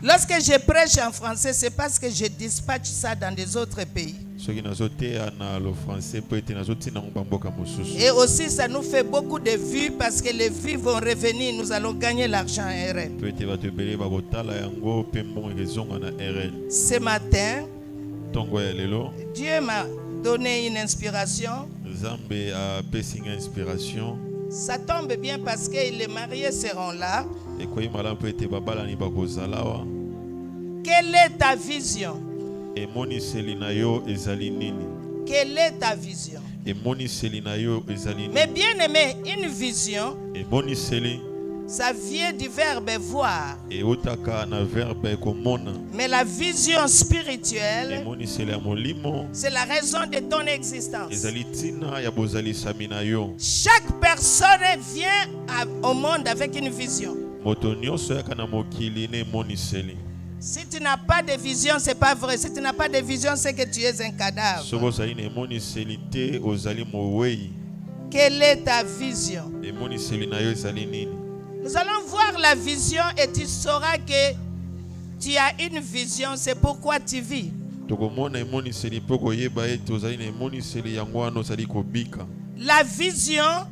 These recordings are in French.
Lorsque je prêche en français, c'est parce que je dispatche ça dans des autres pays. Et aussi, ça nous fait beaucoup de vues parce que les vues vont revenir. Nous allons gagner l'argent en RL. Ce matin, Dieu m'a donné une inspiration. Ça tombe bien parce que les mariés seront là. Quelle est ta vision? Quelle est ta vision? Mais bien aimé, une vision, ça vient du verbe voir. Mais la vision spirituelle, c'est la raison de ton existence. Chaque personne vient au monde avec une vision. Si tu n'as pas de vision, c'est pas vrai. Si tu n'as pas de vision, c'est que tu es un cadavre. Quelle est ta vision? Nous allons voir la vision et tu sauras que tu as une vision, c'est pourquoi tu vis. La vision,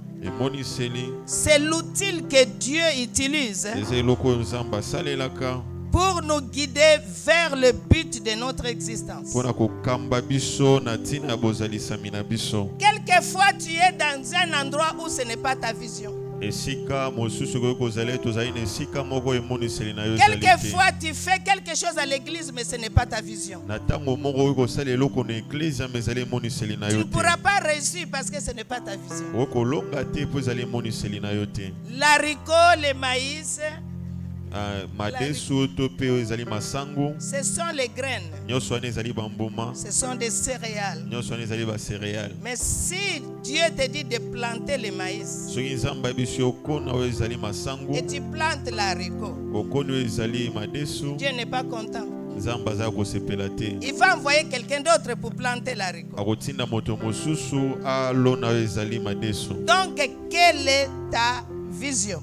c'est l'outil que Dieu utilise pour nous guider vers le but de notre existence. Quelquefois, tu es dans un endroit où ce n'est pas ta vision. Quelquefois, tu fais quelque chose à l'église, mais ce n'est pas ta vision. Tu ne pourras pas réussir parce que ce n'est pas ta vision. L'haricot, le maïs, ce sont les graines. Ce sont des céréales. Mais si Dieu te dit de planter le maïs et tu plantes l'haricot, Dieu n'est pas content. Il va envoyer quelqu'un d'autre pour planter l'haricot. Donc, quelle est ta vision?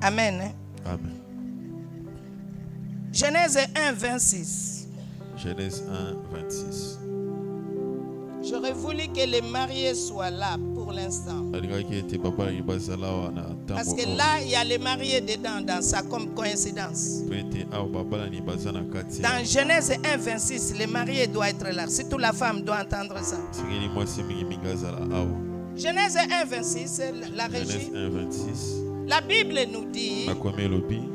Amen. Amen. Genèse 1, 26. Genèse 1, 26. J'aurais voulu que les mariés soient là pour l'instant. Parce que là, il y a les mariés dedans, dans ça, comme coïncidence. Dans Genèse 1, 26, les mariés doivent être là. Surtout la femme doit entendre ça. Genèse 1, 26, la régie. Genèse 1, 26. La Bible nous dit,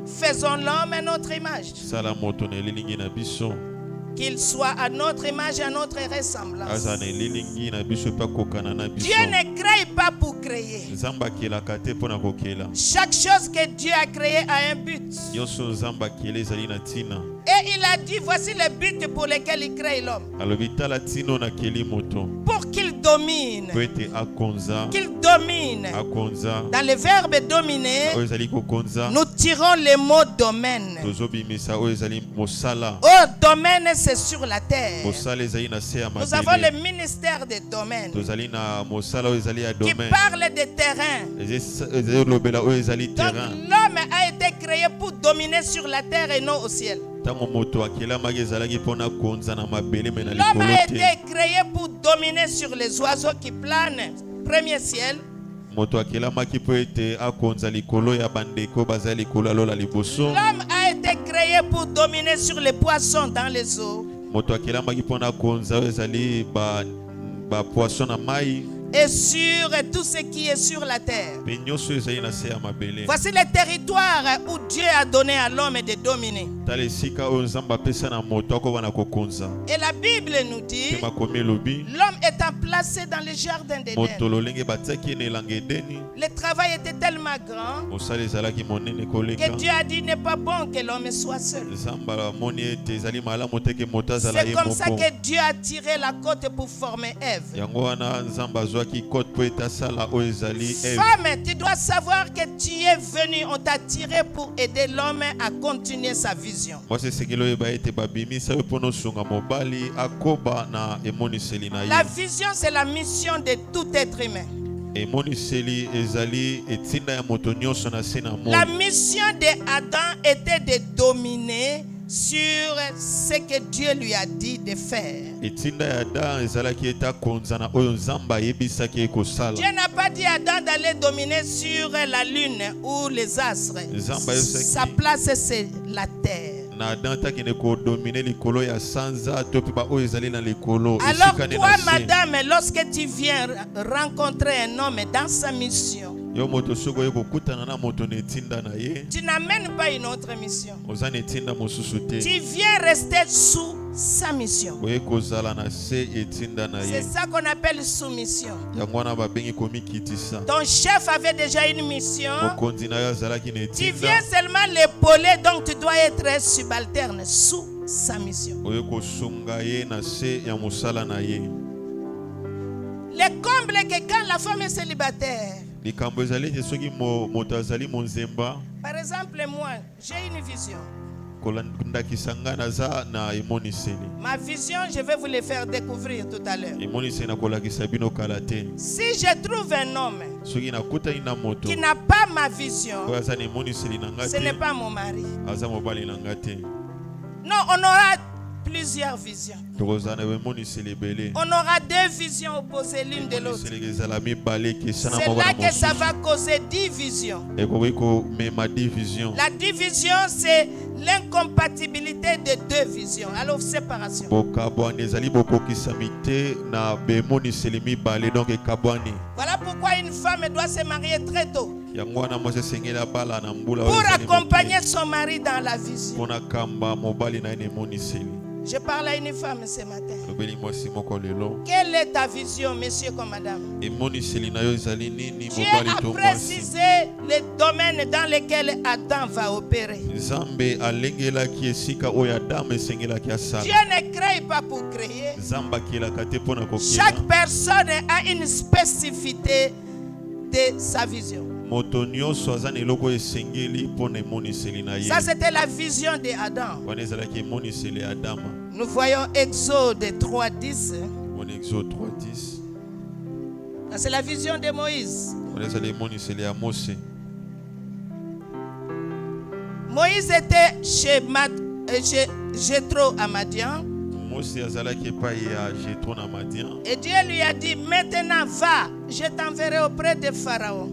faisons l'homme à notre image. Qu'il soit à notre image et à notre ressemblance. Dieu ne crée pas pour créer. Chaque chose que Dieu a créé a un but. Et il a dit, voici le but pour lequel il crée l'homme. Pour qu'il domine. Qu'il domine. Dans le verbe dominer, nous tirons le mot domaine. Oh, domaine, c'est sur la terre. Nous avons le ministère des domaines qui parle des terrains. Donc l'homme a été créé pour dominer sur la terre et non au ciel. L'homme a été créé pour dominer sur les oiseaux qui planent. Premier ciel. L'homme a été créé pour dominer sur les poissons dans les eaux. Et sur tout ce qui est sur la terre. Voici le territoire où Dieu a donné à l'homme de dominer. Et la Bible nous dit, l'homme étant placé dans le jardin d'Éden, le travail était tellement grand que Dieu a dit, n'est pas bon que l'homme soit seul. C'est comme ça que Dieu a tiré la côte pour former Ève. Femme, tu dois savoir que tu es venu, on t'a tiré pour aider l'homme à continuer sa vision. La vision, c'est la mission de tout être humain. La mission d'Adam était de dominer sur ce que Dieu lui a dit de faire. Dieu n'a pas dit à Adam d'aller dominer sur la lune ou les astres. Sa place, c'est la terre. Alors toi, madame, lorsque tu viens rencontrer un homme dans sa mission, tu n'amènes pas une autre mission. Tu viens rester sous sa mission. C'est ça qu'on appelle soumission. Ton chef avait déjà une mission. Tu viens seulement l'épauler, donc tu dois être subalterne sous sa mission. Le comble est que quand la femme est célibataire, par exemple, moi, j'ai une vision. Ma vision, je vais vous le faire découvrir tout à l'heure. Si je trouve un homme qui n'a pas ma vision, ce n'est pas mon mari. Non, on aura plusieurs visions. On aura deux visions opposées l'une de l'autre. C'est là que ça va causer division. La division, c'est l'incompatibilité de deux visions. Alors, séparation. Voilà pourquoi une femme doit se marier très tôt, pour accompagner son mari dans la vision. Je parle à une femme ce matin. Quelle est ta vision, monsieur comme madame? Dieu a précisé les domaines dans lesquels Adam va opérer. Dieu ne crée pas pour créer. Chaque personne a une spécificité de sa vision. Ça, c'était la vision d'Adam. Nous voyons Exode 3:10. C'est la vision de Moïse. Moïse était chez Jéthro à Madian. Et Dieu lui a dit, maintenant va, je t'enverrai auprès de Pharaon.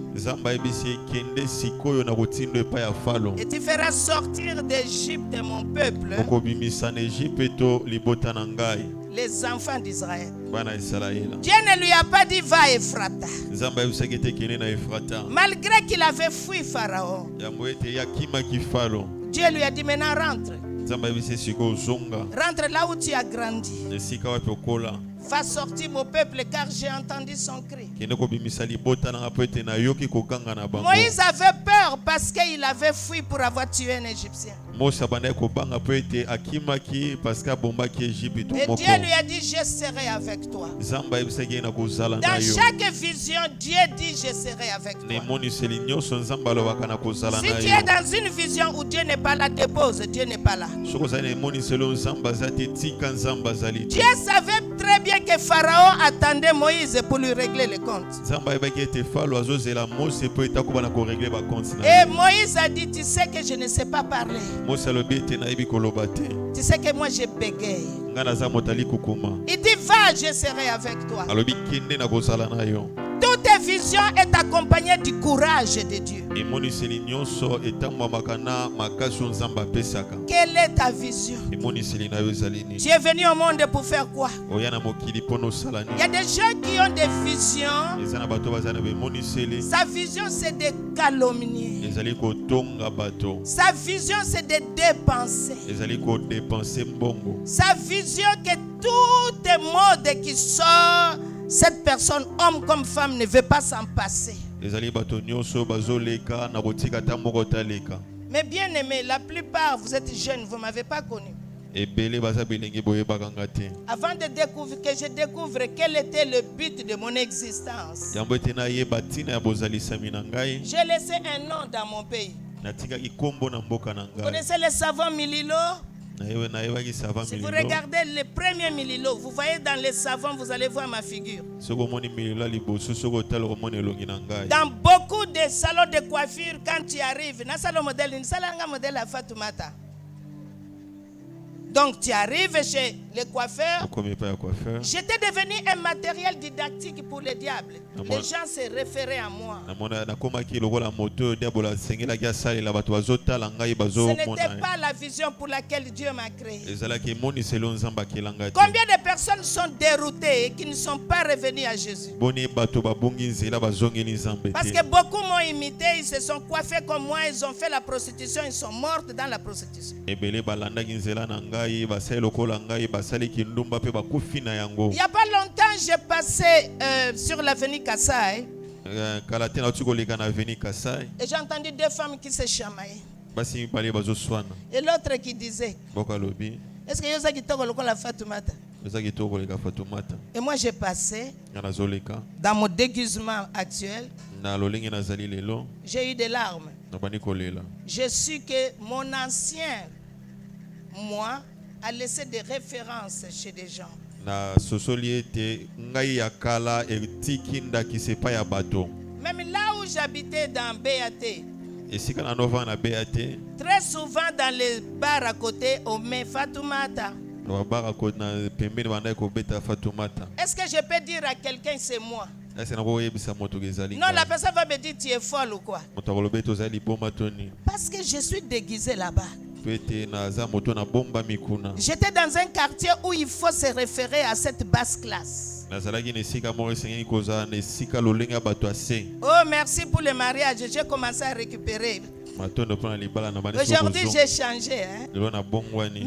Et tu feras sortir d'Égypte mon peuple, les enfants d'Israël. Dieu ne lui a pas dit va Ephrata. Malgré qu'il avait fui Pharaon, Dieu lui a dit maintenant rentre. Rentre là où tu as grandi. Va sortir mon peuple car j'ai entendu son cri. Moïse avait peur parce qu'il avait fui pour avoir tué un Égyptien. Et Dieu lui a dit, je serai avec toi. Dans chaque vision, Dieu dit, je serai avec toi. Si tu es dans une vision où Dieu n'est pas là, dépose, Dieu n'est pas là. Dieu savait très bien que Pharaon attendait Moïse pour lui régler les comptes. Et Moïse a dit, tu sais que je ne sais pas parler. Tu sais que moi je bégaye. Il dit, va, je serai avec toi. Toute vision est accompagnée du courage de Dieu. Quelle est ta vision? Tu es venu au monde pour faire quoi? Il y a des gens qui ont des visions. Sa vision, c'est de calomnier. Sa vision, c'est de dépenser. Sa vision, que toute mode qui sort, cette personne, homme comme femme, ne veut pas s'en passer. Mais bien aimé, la plupart, vous êtes jeunes, vous ne m'avez pas connu. Avant de découvrir, que je découvre quel était le but de mon existence, j'ai laissé un nom dans mon pays. Vous connaissez le savon Mililo? Si vous regardez les premiers mililo, vous voyez dans les savons, vous allez voir ma figure. Dans beaucoup de salons de coiffure, quand tu arrives, dans le salon modèle, modèle à Fatoumata. Donc tu arrives chez les coiffeurs. J'étais devenu un matériel didactique pour les diables. Les gens se référaient à moi. Ce n'était pas la vision pour laquelle Dieu m'a créé. Combien de personnes sont déroutées et qui ne sont pas revenues à Jésus? Parce que beaucoup m'ont imité, ils se sont coiffés comme moi, ils ont fait la prostitution, ils sont morts dans la prostitution. Il n'y a pas longtemps, j'ai passé sur l'avenue Kassai. Et j'ai entendu deux femmes qui se chamaillaient. Et l'autre qui disait, est-ce que vous avez la Fatoumata? Et moi j'ai passé dans mon déguisement actuel. J'ai eu des larmes. Je suis que mon ancien moi a laissé des références chez des gens. Même là où j'habitais dans BAT, très souvent dans les bars à côté, on met Fatoumata. Est-ce que je peux dire à quelqu'un c'est moi? Non, la personne va me dire tu es folle ou quoi? Parce que je suis déguisé là-bas. J'étais dans un quartier où il faut se référer à cette basse classe. Oh, merci pour le mariage. J'ai commencé à récupérer. Aujourd'hui, j'ai changé. Hein?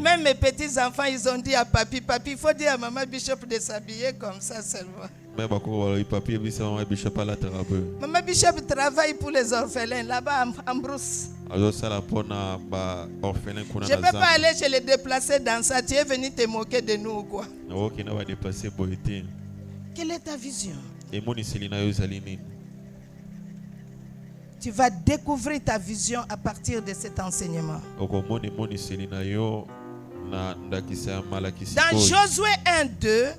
Même mes petits-enfants, ils ont dit à papi, il faut dire à maman Bishop de s'habiller comme ça seulement. Maman Bishop travaille pour les orphelins là-bas en brousse. Je ne peux pas aller chez les déplacés dans ça. Tu es venu te moquer de nous ou quoi? Quelle est ta vision? Tu vas découvrir ta vision à partir de cet enseignement. Dans Josué 1:2,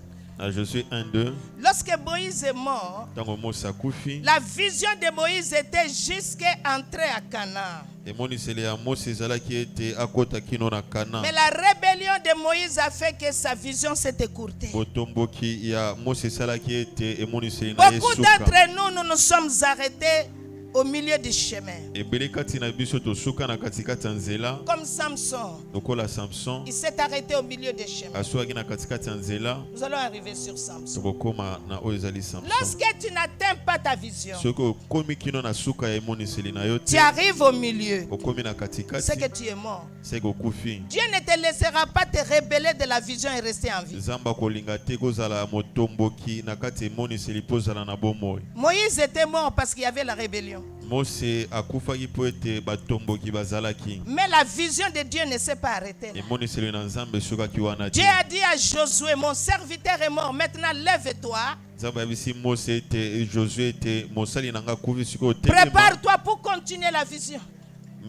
lorsque Moïse est mort, la vision de Moïse était jusqu'à entrer à Canaan. Mais la rébellion de Moïse a fait que sa vision s'est écourtée. Beaucoup d'entre nous, nous nous sommes arrêtés au milieu du chemin. Comme Samson. Il s'est arrêté au milieu du chemin. Nous allons arriver sur Samson. Lorsque tu n'atteins pas ta vision, tu arrives au milieu, c'est que tu es mort. Dieu ne te laissera pas te rebeller de la vision et rester en vie. Moïse était mort parce qu'il y avait la rébellion. Mais la vision de Dieu ne s'est pas arrêtée là. Dieu a dit à Josué, mon serviteur est mort, maintenant lève-toi. Prépare-toi pour continuer la vision. La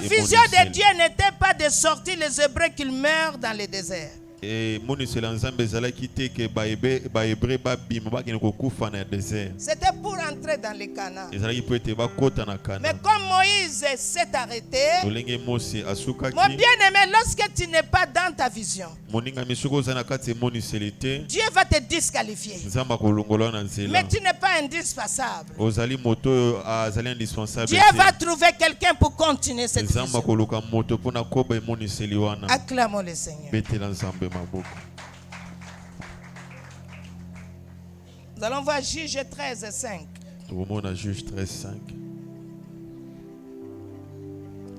vision de Dieu n'était pas de sortir les Hébreux qu'ils meurent dans le désert. C'était pour entrer dans le Canaan. Mais comme Moïse s'est arrêté, mon bien-aimé, lorsque tu n'es pas dans ta vision, Dieu va te disqualifier. Mais tu n'es pas indispensable. Dieu va trouver quelqu'un pour continuer cette vision. Acclamons le Seigneur. Nous allons voir Juge 13:5.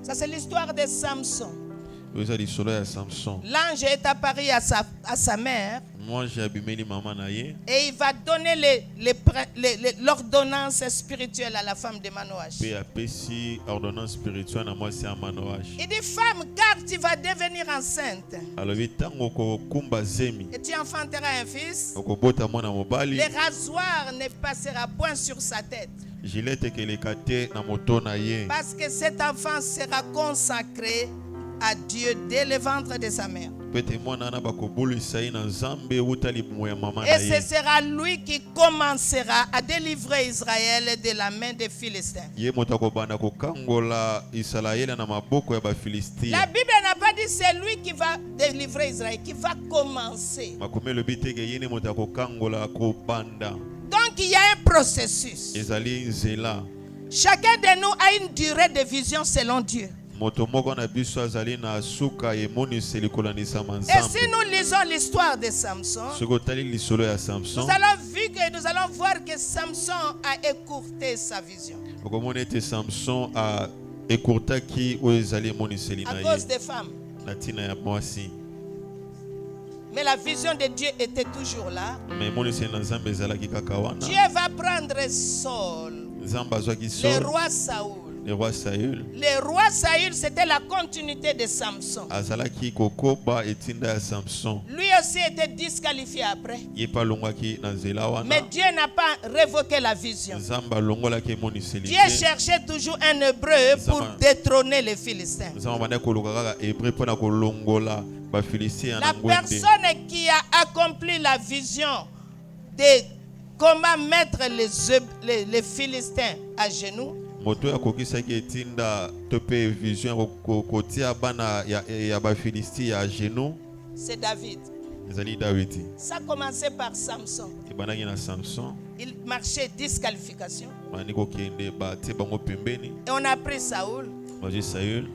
Ça, c'est l'histoire de Samson. L'ange est apparu à sa mère. Et il va donner l'ordonnance spirituelle à la femme de Manoach. Il dit, femme, car tu vas devenir enceinte. Et tu enfanteras un fils. Le rasoir ne passera point sur sa tête. Parce que cet enfant sera consacré à Dieu dès le ventre de sa mère. Et ce sera lui qui commencera à délivrer Israël de la main des Philistins. La Bible n'a pas dit c'est lui qui va délivrer Israël, qui va commencer. Donc il y a un processus. Chacun de nous a une durée de vision selon Dieu. Et si nous lisons l'histoire de Samson, nous allons voir que Samson a écourté sa vision à cause des femmes. Mais la vision de Dieu était toujours là. Dieu va prendre Saul, le roi Saül. Le roi Saül, c'était la continuité de Samson. Lui aussi était disqualifié après. Mais Dieu n'a pas révoqué la vision. Dieu cherchait toujours un Hébreu pour détrôner les Philistins. La personne qui a accompli la vision de comment mettre les Philistins à genoux, c'est David. Ça a commencé par Samson. Il marchait disqualification. Et on a pris Saoul.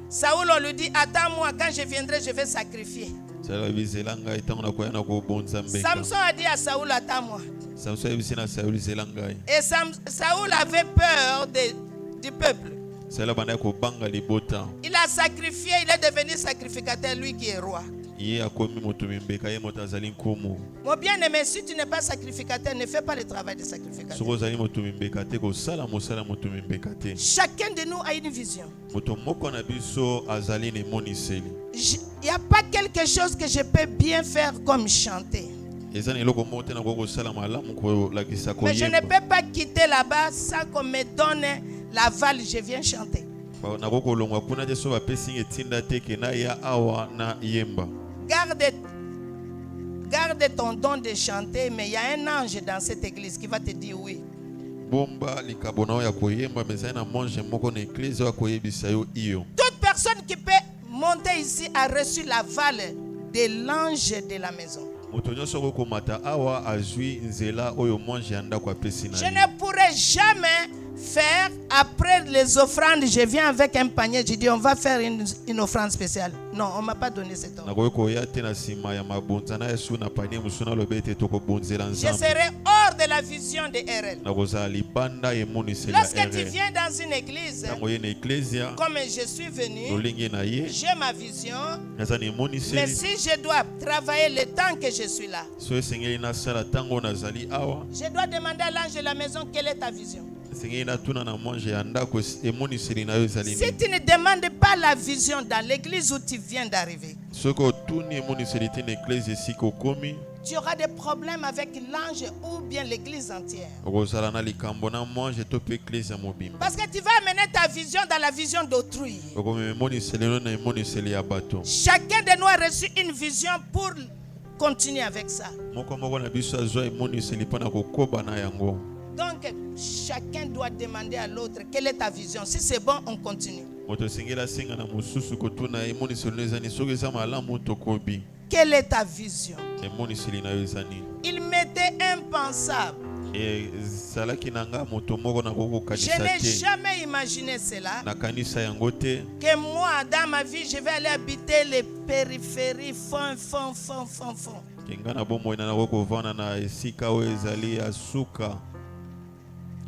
Saoul, on lui dit, attends-moi, quand je viendrai, je vais sacrifier. Samson a dit à Saoul, attends-moi. Et Saoul avait peur du peuple. Il a sacrifié, il est devenu sacrificateur, lui qui est roi. Mon bien-aimé, si tu n'es pas sacrificateur, ne fais pas le travail de sacrificateur. Chacun de nous a une vision. Il n'y a pas quelque chose que je peux bien faire comme chanter. Mais je ne peux pas quitter là-bas sans qu'on me donne l'aval, je viens chanter. Garde ton don de chanter, mais il y a un ange dans cette église qui va te dire oui. Toute personne qui peut monter ici a reçu l'aval de l'ange de la maison. Je ne pourrai jamais faire après les offrandes. Je viens avec un panier, je dis on va faire une offrande spéciale. Non, on ne m'a pas donné cet ordre. Je serai hors de la vision de RL. Lorsque tu viens dans une église, comme je suis venu, j'ai ma vision. Mais si je dois travailler le temps que je suis là, je dois demander à l'ange de la maison quelle est ta vision. Si tu ne demandes pas la vision dans l'église où tu viens d'arriver, tu auras des problèmes avec l'ange ou bien l'église entière. Parce que tu vas amener ta vision dans la vision d'autrui. Chacun de nous a reçu une vision pour continuer avec ça. Donc, chacun doit demander à l'autre quelle est ta vision. Si c'est bon, on continue. Quelle est ta vision? Il m'était impensable. Je n'ai jamais imaginé cela. Que moi, dans ma vie, je vais aller habiter les périphéries, fond.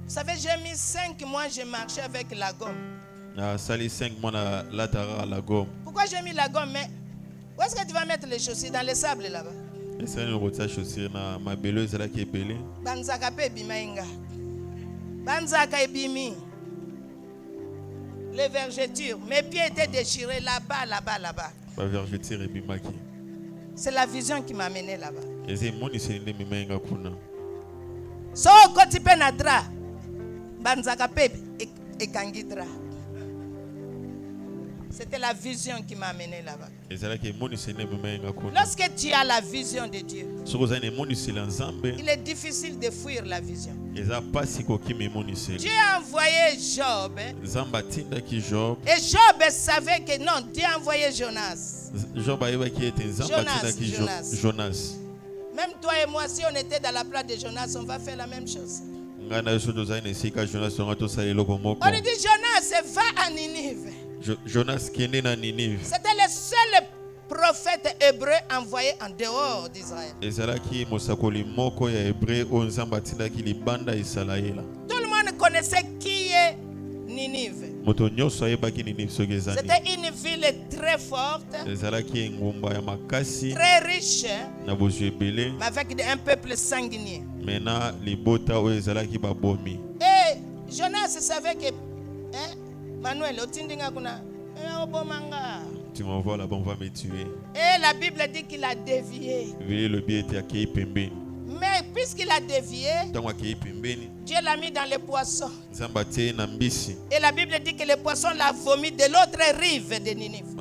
Vous savez, j'ai mis 5 mois, j'ai marché avec la gomme. Pourquoi j'ai mis la gomme? Mais où est-ce que tu vas mettre les chaussures? Dans les sables là-bas. Banzaka pe bimainga. Banzaka ebimi. Les vergetures. Mes pieds étaient déchirés là-bas. C'est la vision qui m'a mené là-bas. So koti pe na dra. Banzaka pe ekangidra. C'était la vision qui m'a amené là-bas. Lorsque tu as la vision de Dieu, il est difficile de fuir la vision. Dieu a envoyé Job. Et Job savait que non, Dieu a envoyé Jonas. Jonas. Même toi et moi, si on était dans la place de Jonas, on va faire la même chose. On lui dit Jonas, va à Ninive. Jonas qui est né à Ninive. C'était le seul prophète hébreu envoyé en dehors d'Israël. Tout le monde connaissait qui est Ninive. C'était une ville très forte, très riche, mais avec un peuple sanguinier. Et Jonas savait que Manuel, tu m'envoies là-bas, on va me tuer. Et la Bible dit qu'il a dévié. Mais puisqu'il a dévié, Dieu l'a mis dans les poissons. Et la Bible dit que les poissons l'ont vomi de l'autre rive de Ninive.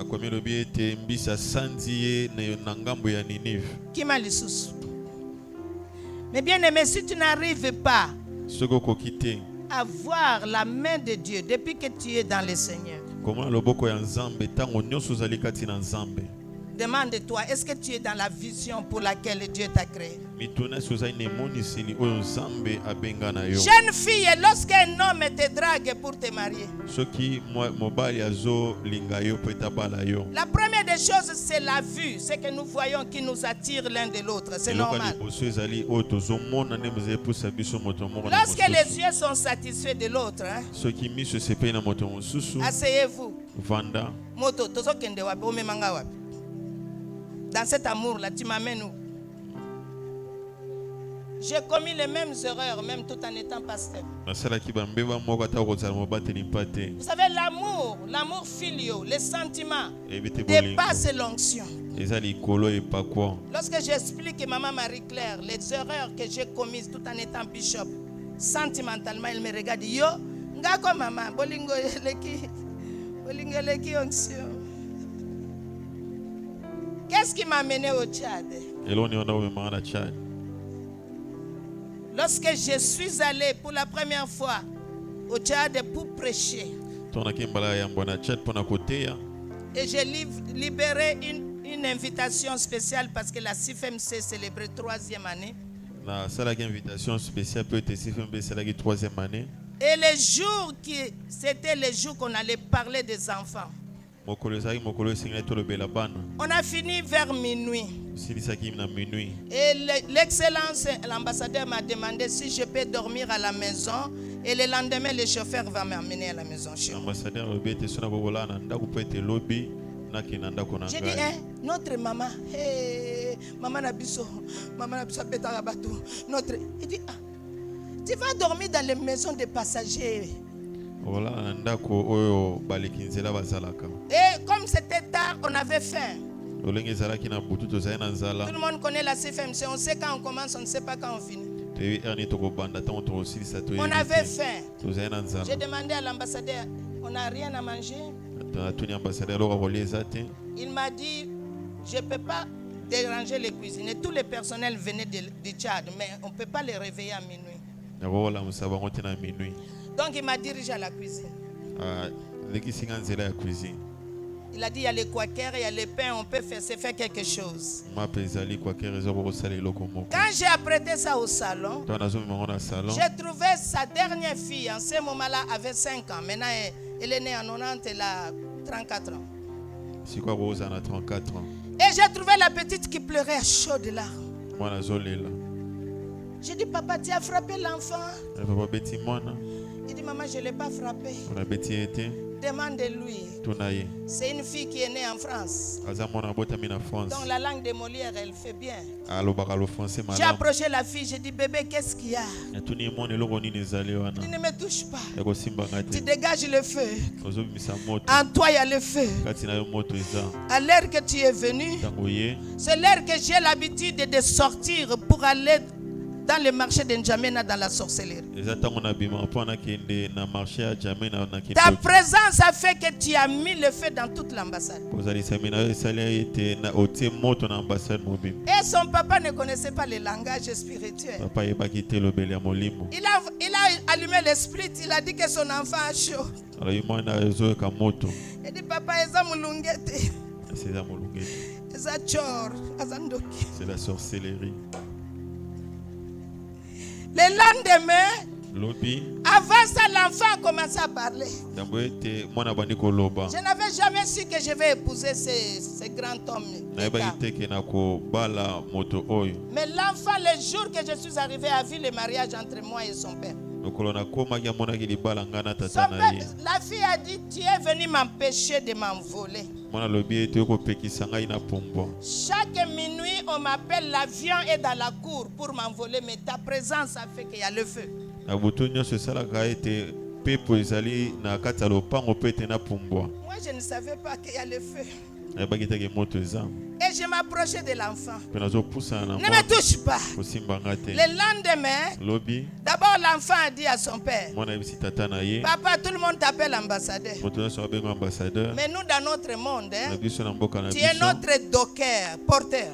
Qui m'a les sous. Mais bien aimé, si tu n'arrives pas à voir la main de Dieu depuis que tu es dans le Seigneur, demande-toi, est-ce que tu es dans la vision pour laquelle Dieu t'a créé? Jeune fille, lorsqu'un homme te drague pour te marier, la première des choses, c'est la vue. C'est que nous voyons qui nous attire l'un de l'autre. C'est normal. Lorsque les yeux sont satisfaits de l'autre, asseyez-vous. Dans cet amour-là, tu m'amènes où? J'ai commis les mêmes erreurs, même tout en étant pasteur. Vous savez, l'amour filial, les sentiments dépassent l'onction. Lorsque j'explique à Maman Marie-Claire les erreurs que j'ai commises tout en étant bishop, sentimentalement, elle me regarde. Yo, ngako maman, bolingo leki onction. Qu'est-ce qui m'a amené au Tchad? Lorsque je suis allé pour la première fois au Tchad pour prêcher, et j'ai libéré une invitation spéciale parce que la CFMC célébrait 3e année. Et les jours c'était les jours qu'on allait parler des enfants. On a fini vers minuit. Et l'excellence, l'ambassadeur m'a demandé si je peux dormir à la maison. Et le lendemain, le chauffeur va m'amener à la maison chez moi. J'ai dit, notre maman, maman Nabiso, notre. Il dit, tu vas dormir dans les maisons des passagers. Et comme c'était tard, on avait faim. Tout le monde connaît la CFMC. On sait quand on commence, on ne sait pas quand on finit. On avait faim. J'ai demandé à l'ambassadeur, on n'a rien à manger. Il m'a dit, je ne peux pas déranger les cuisiniers. Tous les personnels venaient du Tchad, mais on ne peut pas les réveiller à minuit. Donc il m'a dirigé à la cuisine. Il a dit, il y a les quakers, il y a les pains, on peut faire quelque chose. Quand j'ai apprêté ça au salon, j'ai trouvé sa dernière fille, en ce moment-là, avait 5 ans. Maintenant, elle est née en 90, elle a 34 ans. Et j'ai trouvé la petite qui pleurait à chaudes larmes. J'ai dit, papa, tu as frappé l'enfant? Il dit, maman, je ne l'ai pas frappé. Demande-lui. C'est une fille qui est née en France. Donc la langue de Molière, elle fait bien. J'ai approché la fille, j'ai dit, bébé, qu'est-ce qu'il y a? Il dit, ne me touche pas. Tu dégages le feu. En toi, il y a le feu. À l'heure que tu es venu, c'est l'heure que j'ai l'habitude de sortir pour aller dans le marché de N'Djamena dans la sorcellerie. Ta présence a fait que tu as mis le feu dans toute l'ambassade. Et son papa ne connaissait pas le langage spirituel. Il a allumé l'esprit, il a dit que son enfant a chaud. Il dit papa, c'est la sorcellerie. Le lendemain, avant ça, l'enfant a commencé à parler. Je n'avais jamais su que je vais épouser ce grand homme. Mais l'enfant, le jour que je suis arrivé, a vu le mariage entre moi et son père. La fille a dit, tu es venu m'empêcher de m'envoler. Chaque minuit, on m'appelle, l'avion est dans la cour pour m'envoler, mais ta présence a fait qu'il y a le feu. Moi, je ne savais pas qu'il y a le feu. Et je m'approchais de l'enfant. Ne me touche pas. Le lendemain, d'abord l'enfant a dit à son père, papa, tout le monde t'appelle ambassadeur. Mais nous dans notre monde, tu es notre docker, porteur.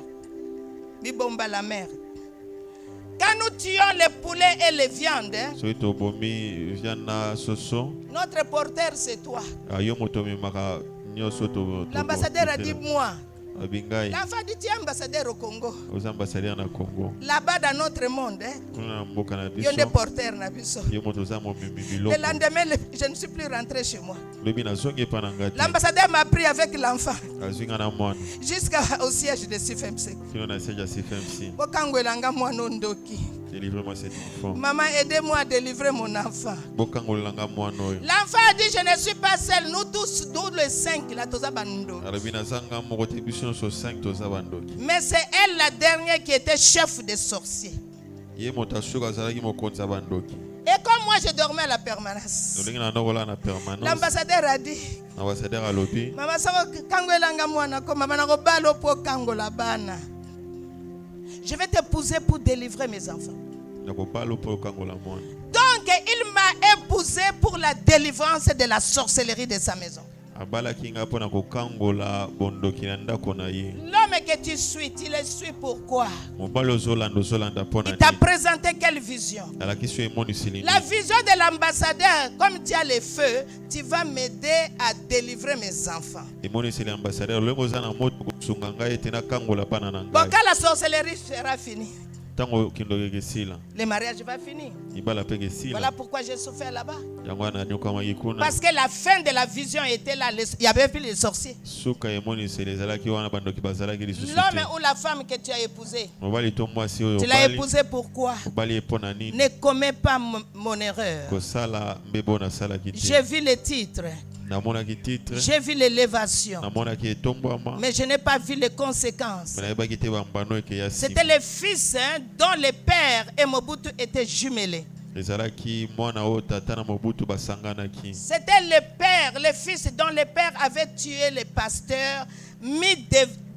Bibomba la mer. Quand nous tuons les poulets et les viandes, notre porteur c'est toi. L'ambassadeur a dit moi. L'enfant dit tu es ambassadeur au Congo. Là-bas dans notre monde, il y a des porteurs. Le lendemain, je ne suis plus rentré chez moi. L'ambassadeur m'a pris avec l'enfant jusqu'au siège de CFMC. Délivre-moi cet enfant. Maman, aidez-moi à délivrer mon enfant. L'enfant a dit, je ne suis pas seul. Nous tous, nous les 5, là, mais c'est elle la dernière qui était chef des sorciers. Et comme moi, je dormais à la permanence. L'ambassadeur a dit, je vais t'épouser pour délivrer mes enfants. Donc, il m'a épousé pour la délivrance de la sorcellerie de sa maison. L'homme que tu suis, tu le suis pourquoi? Il t'a présenté quelle vision? La vision de l'ambassadeur, comme tu as le feu, tu vas m'aider à délivrer mes enfants. Bon, quand la sorcellerie sera finie, le mariage va finir. Voilà pourquoi j'ai souffert là-bas. Parce que la fin de la vision était là. Il n'y avait plus les sorciers. L'homme ou la femme que tu as épousé, tu l'as épousé pourquoi? Ne commets pas mon erreur. J'ai vu les titres. J'ai vu l'élévation, mais je n'ai pas vu les conséquences. C'était le fils dont le père et Mobutu étaient jumelés. C'était le père, le fils dont le père avait tué les pasteurs, mis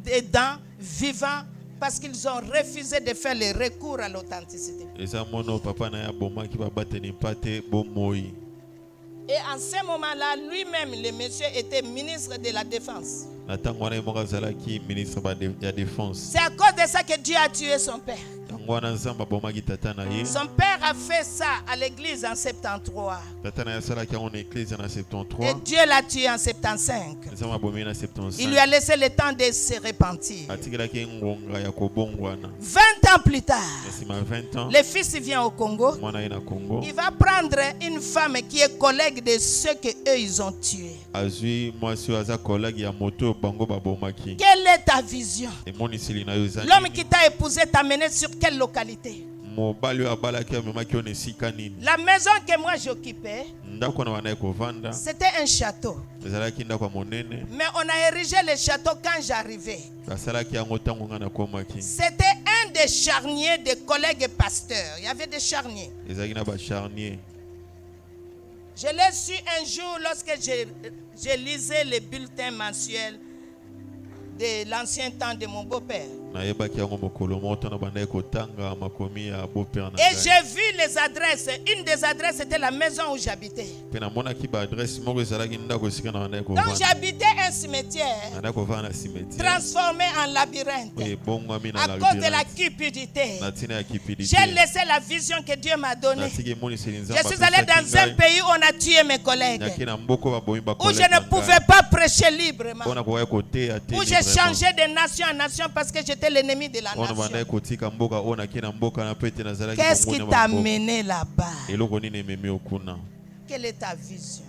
dedans, vivants, parce qu'ils ont refusé de faire le recours à l'authenticité. Et en ce moment-là, lui-même, le monsieur était ministre de la Défense. C'est à cause de ça que Dieu a tué son père. Son père a fait ça à l'église en 73. Et Dieu l'a tué en 75. Il lui a laissé le temps de se repentir. 20 ans plus tard, le fils vient au Congo. Il va prendre une femme qui est collègue de ceux qu'eux ils ont tués. Quelle est ta vision? L'homme qui t'a épousé t'a mené sur quelle localité? La maison que moi j'occupais, c'était un château. Mais on a érigé le château quand j'arrivais. C'était un des charniers des collègues pasteurs. Il y avait des charniers. Je l'ai su un jour lorsque je lisais les bulletins mensuels de l'ancien temps de mon beau-père. Et j'ai vu les adresses. Une des adresses était la maison où j'habitais. Quand j'habitais un cimetière transformé en labyrinthe à cause de la cupidité, j'ai laissé la vision que Dieu m'a donnée. Je suis allé dans un pays où on a tué mes collègues, où je ne pouvais pas prêcher librement, où j'ai changé de nation en nation parce que j'étais l'ennemi de la nation. Qu'est-ce qui t'a mené là-bas? Quelle est ta vision?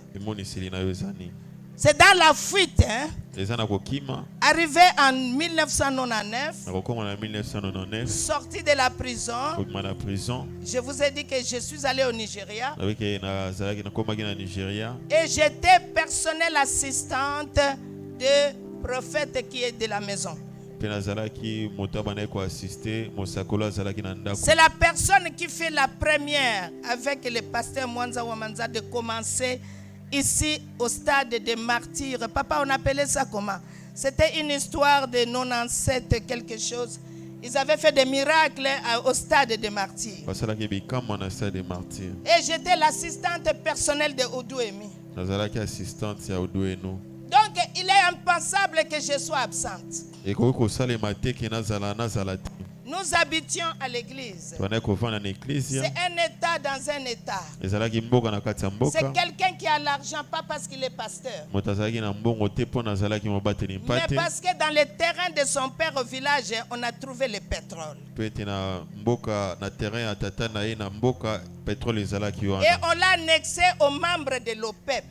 C'est dans la fuite, hein? Arrivé en 1999, sorti de la prison, je vous ai dit que je suis allé au Nigeria et j'étais personnelle assistante de prophète qui est de la maison. C'est la personne qui fait la première avec le pasteur Mwanza Wamanza de commencer ici au stade des martyrs. Papa, on appelait ça comment? C'était une histoire de 97 quelque chose. Ils avaient fait des miracles au stade des martyrs. Et j'étais l'assistante personnelle de Odouemi. Donc, il est impensable que je sois absente. Nous habitions à l'église. C'est un état dans un état. C'est quelqu'un qui a l'argent, pas parce qu'il est pasteur, mais parce que dans le terrain de son père au village, on a trouvé le pétrole. Et on l'a annexé aux membres de l'OPEP,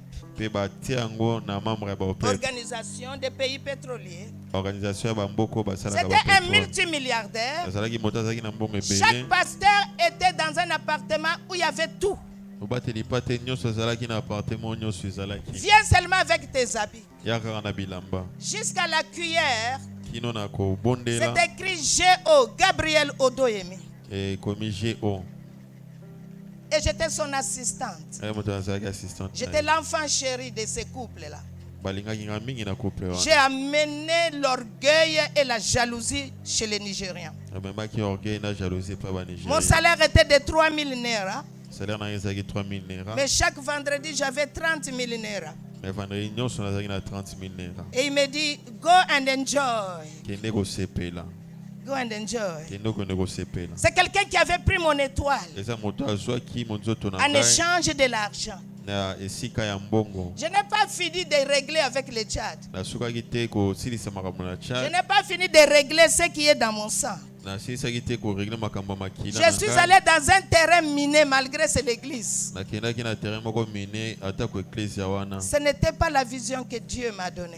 Organisation des pays pétroliers. C'était un multimilliardaire. Chaque pasteur était dans un appartement où il y avait tout. Viens seulement avec tes habits. Jusqu'à la cuillère, c'est écrit G.O. Gabriel Odoyemi. Et j'étais son assistante. J'étais l'enfant chéri de ce couple-là. J'ai amené l'orgueil et la jalousie chez les Nigériens. Mon salaire était de 3 000 naira. Mais chaque vendredi, j'avais 30 000 naira. Et il me dit, go and enjoy. Go and enjoy. C'est quelqu'un qui avait pris mon étoile en échange de l'argent. Je n'ai pas fini de régler avec le Tchad. Je n'ai pas fini de régler ce qui est dans mon sang. Je suis allé dans un terrain miné malgré c'est l'église. Ce n'était pas la vision que Dieu m'a donnée.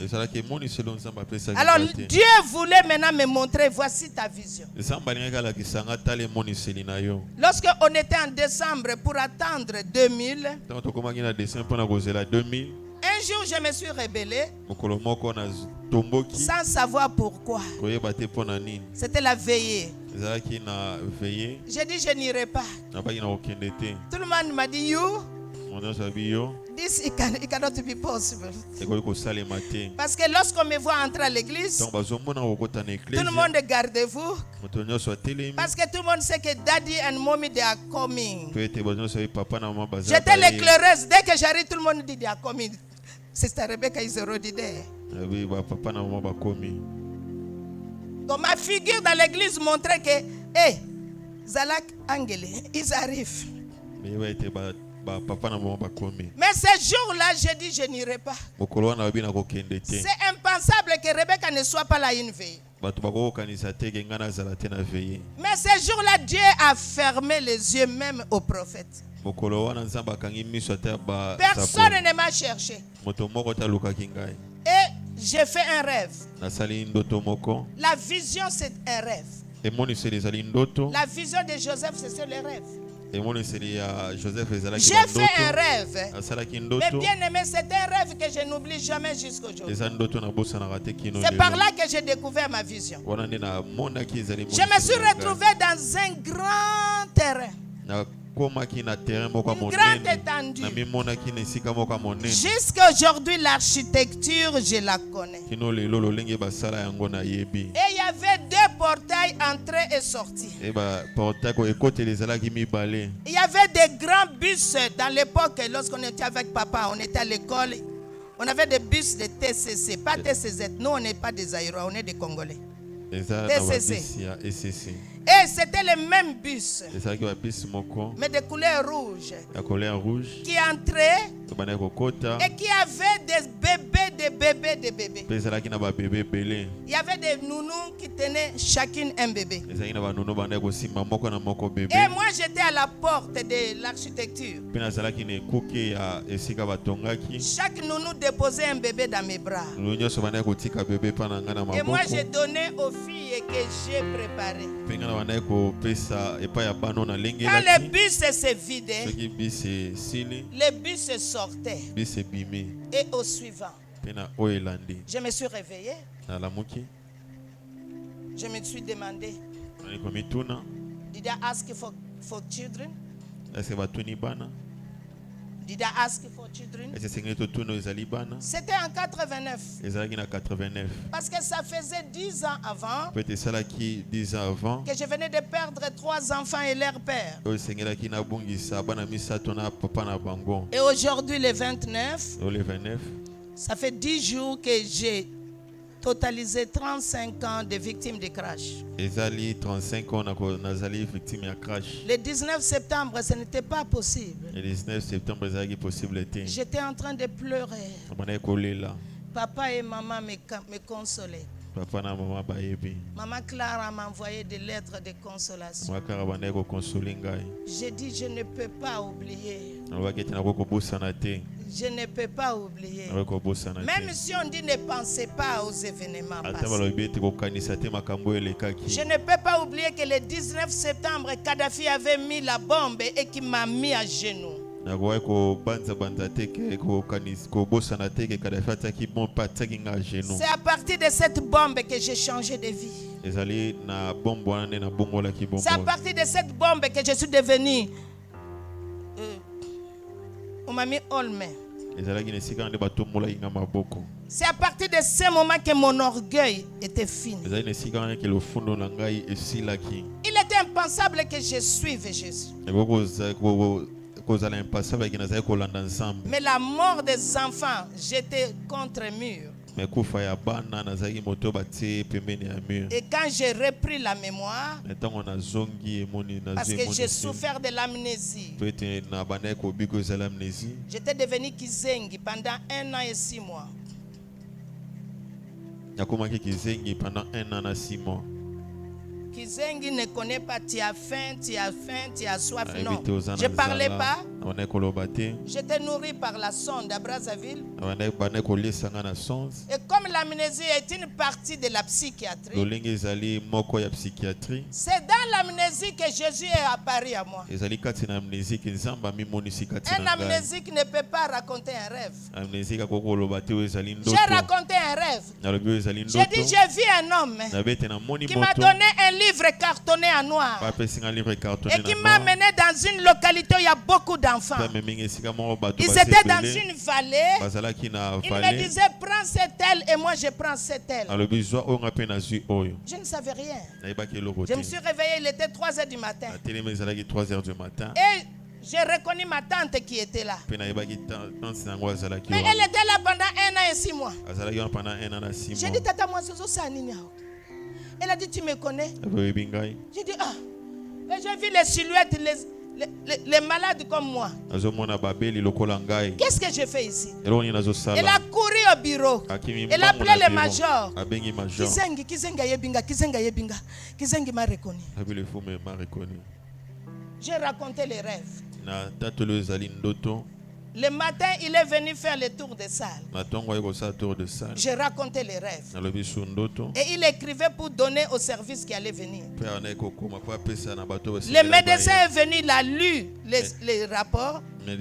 Alors Dieu voulait maintenant me montrer, voici ta vision. Lorsque on était en décembre pour attendre 2000, un jour je me suis rebellé sans savoir pourquoi. C'était la veillée. J'ai dit je n'irai pas. Tout le monde m'a dit you. This it cannot be possible. Parce que lorsqu'on me voit entrer à l'église, tout le monde gardez-vous. Parce que tout le monde sait que daddy and mommy they are coming. J'étais l'éclaireuse. Dès que j'arrive, tout le monde dit they are coming. Sister Rebecca is already there. Donc ma figure dans l'église montrait que Zalak Angele, ils arrivent. Mais ce jour-là, j'ai dit je n'irai pas. C'est impensable que Rebecca ne soit pas là une veille. Mais ce jour-là, Dieu a fermé les yeux même au prophète. Personne ne m'a cherché. Et j'ai fait un rêve. La vision, c'est un rêve. La vision de Joseph, c'est sur les rêves. J'ai fait un rêve. Mais bien aimé, c'est un rêve que je n'oublie jamais jusqu'aujourd'hui. C'est par là que j'ai découvert ma vision. Je me suis retrouvé dans un grand terrain. Une grande étendue. Jusqu'à aujourd'hui, l'architecture, je la connais. Et il y avait 2 portails entrée et sortie. Il y avait des grands bus dans l'époque, lorsqu'on était avec papa, on était à l'école. On avait des bus de TCC, pas TCZ. Nous, on n'est pas des Aïrois, on est des Congolais. TCC. Et c'était le même bus, mais de couleur rouge, qui entrait et qui avait des bébés. Il y avait des nounous qui tenaient chacune un bébé. Et moi j'étais à la porte de l'architecture. Chaque nounou déposait un bébé dans mes bras. Et moi j'ai donné aux filles que j'ai préparées. Quand le bus s'est vidé, le bus sortait. Et au suivant, je me suis réveillé. Je me suis demandé, did I ask for children? Did I ask for children? C'était en 89. Parce que ça faisait 10 ans avant que je venais de perdre 3 enfants et leur père. Et aujourd'hui, le 29, ça fait 10 jours que j'ai totalisé 35 ans de victimes de crash. Le 19 septembre, ce n'était pas possible. J'étais en train de pleurer. Papa et maman me consolaient. Maman Clara m'a envoyé des lettres de consolation. J'ai dit, je ne peux pas oublier. Je ne peux pas oublier. Même si on dit ne pensez pas aux événements passés. Je ne peux pas oublier que le 19 septembre, Kadhafi avait mis la bombe et qui m'a mis à genoux. C'est à partir de cette bombe que j'ai changé de vie. C'est à partir de cette bombe que je suis devenu on m'a mis Olme. C'est à partir de ce moment que mon orgueil était fini. Il était impensable que je suive Jésus. Mais la mort des enfants, j'étais contre mur. Et quand j'ai repris la mémoire, parce que j'ai souffert de l'amnésie, j'étais devenu Kizengi pendant 1 an et 6 mois. Kizengi ne connaît pas, tu as faim, tu as soif. Non, je ne parlais pas. J'étais nourri par la sonde à Brazzaville. Et comme l'amnésie est une partie de la psychiatrie, c'est dans l'amnésie que Jésus est apparu à moi. Un amnésique ne peut pas raconter un rêve. J'ai raconté un rêve. J'ai dit, j'ai vu un homme qui m'a donné un livre cartonné en noir et qui m'a mené dans une localité où il y a beaucoup d'enfants. Ils étaient dans une vallée. Il me disait, prends cette aile et moi je prends cette aile. Je ne savais rien. Je me suis réveillé, il était 3h du matin. Et j'ai reconnu ma tante qui était là. Mais elle était là pendant 1 an et 6 mois. J'ai dit, Tata, moi, elle a dit, tu me connais? J'ai dit, ah. Et j'ai vu les silhouettes, les malades comme moi. Qu'est-ce que j'ai fait ici? Elle a couru au bureau. Elle a appelé le major. Kizengi m'a reconnu. J'ai raconté les rêves. Le matin, il est venu faire le tour de salle. J'ai raconté les rêves. Et il écrivait pour donner au service qui allait venir. Le médecin est venu, il a lu les rapports. Et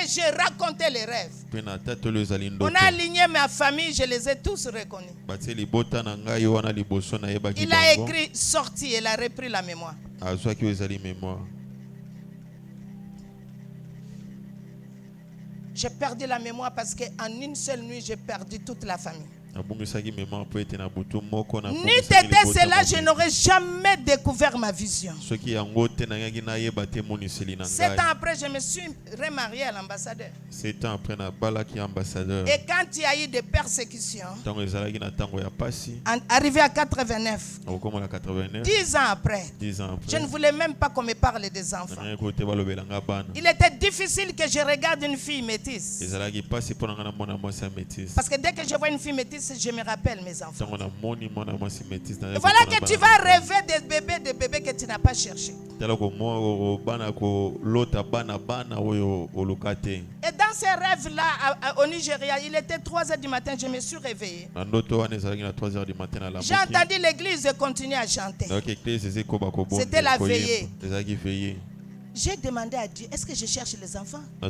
j'ai raconté les rêves. On a aligné ma famille, je les ai tous reconnus. Il a écrit sorti, il a repris la mémoire. J'ai perdu la mémoire parce qu'en une seule nuit, j'ai perdu toute la famille. cela, je n'aurais jamais découvert ma vision. 7 ans après, je me suis remarié à l'ambassadeur. 7 ans après, ambassadeur. Et quand il y a eu des persécutions, arrivé à 89, 10 ans après, je ne voulais même pas qu'on me parle des enfants. Il était difficile que je regarde une fille métisse. Parce que dès que je vois une fille métisse, je me rappelle mes enfants. Et voilà que tu vas rêver des bébés que tu n'as pas cherché. Et dans ces rêves-là, au Nigeria, il était 3h du matin, je me suis réveillé. J'ai entendu l'église continuer à chanter. C'était la veillée. J'ai demandé à Dieu, est-ce que je cherche les enfants? Je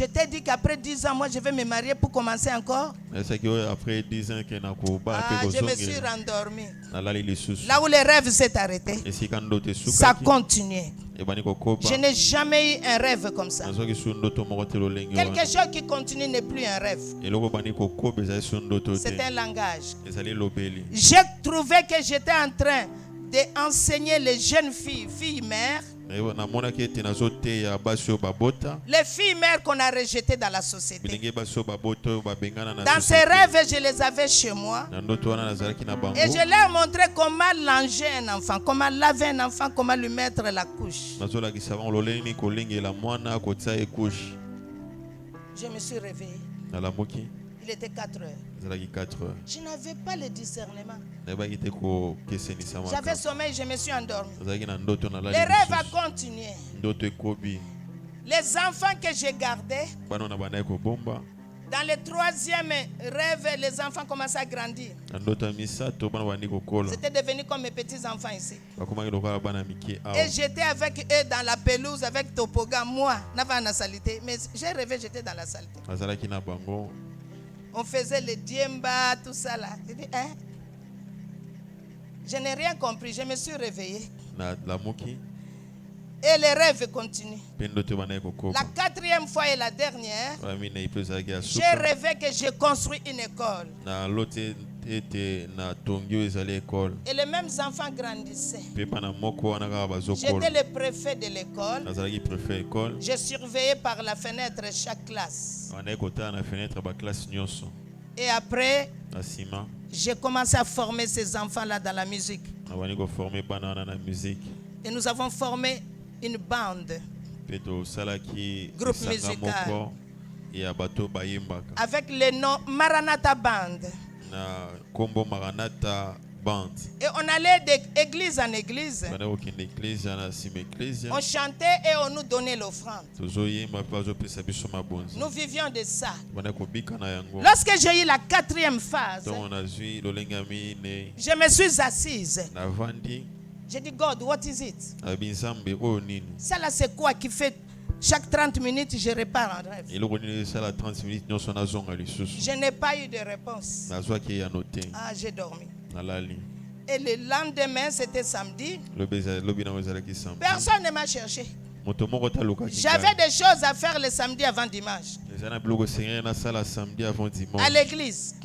t'ai dit qu'après 10 ans, moi, je vais me marier pour commencer encore. Après 10 ans, je me suis rendormi. Là où les rêves s'est arrêté, ça continuait. Je n'ai jamais eu un rêve comme ça. Quelque chose qui continue n'est plus un rêve. C'est un langage. J'ai trouvé que j'étais en train d'enseigner les jeunes filles mères. Les filles mères qu'on a rejetées dans la société. Dans ces rêves, je les avais chez moi. Et je leur montrais comment langer un enfant, comment laver un enfant, comment lui mettre la couche. Je me suis réveillé. Il était 4 heures. Je n'avais pas le discernement. J'avais sommeil, je me suis endormi. Les rêves ont continué. Les enfants que j'ai gardés, dans le 3e rêve, les enfants commençaient à grandir. C'était devenu comme mes petits-enfants ici. Et j'étais avec eux dans la pelouse, avec Topoga, moi, n'avais la saleté. Mais j'ai rêvé, j'étais dans la saleté. On faisait le diemba, tout ça là. Je dis, hein? Je n'ai rien compris. Je me suis réveillé. Et les rêves continuent. La 4e fois et la dernière, j'ai rêvé que j'ai construit une école. Et les mêmes enfants grandissaient. J'étais le préfet de l'école. Je surveillais par la fenêtre chaque classe. Et après, j'ai commencé à former ces enfants-là dans la musique. Et nous avons formé une bande, groupe musical, avec le nom Maranatha Band. Et on allait d'église en église. On chantait et on nous donnait l'offrande. Nous vivions de ça. Lorsque j'ai eu la 4e phase, je me suis assise. J'ai dit, God, what is it? Ça là, c'est quoi qui fait chaque 30 minutes, je repars en rêve? Je n'ai pas eu de réponse. Ah, j'ai dormi. Et le lendemain, c'était samedi. Personne ne m'a cherché. J'avais des choses à faire le samedi avant dimanche. À l'église.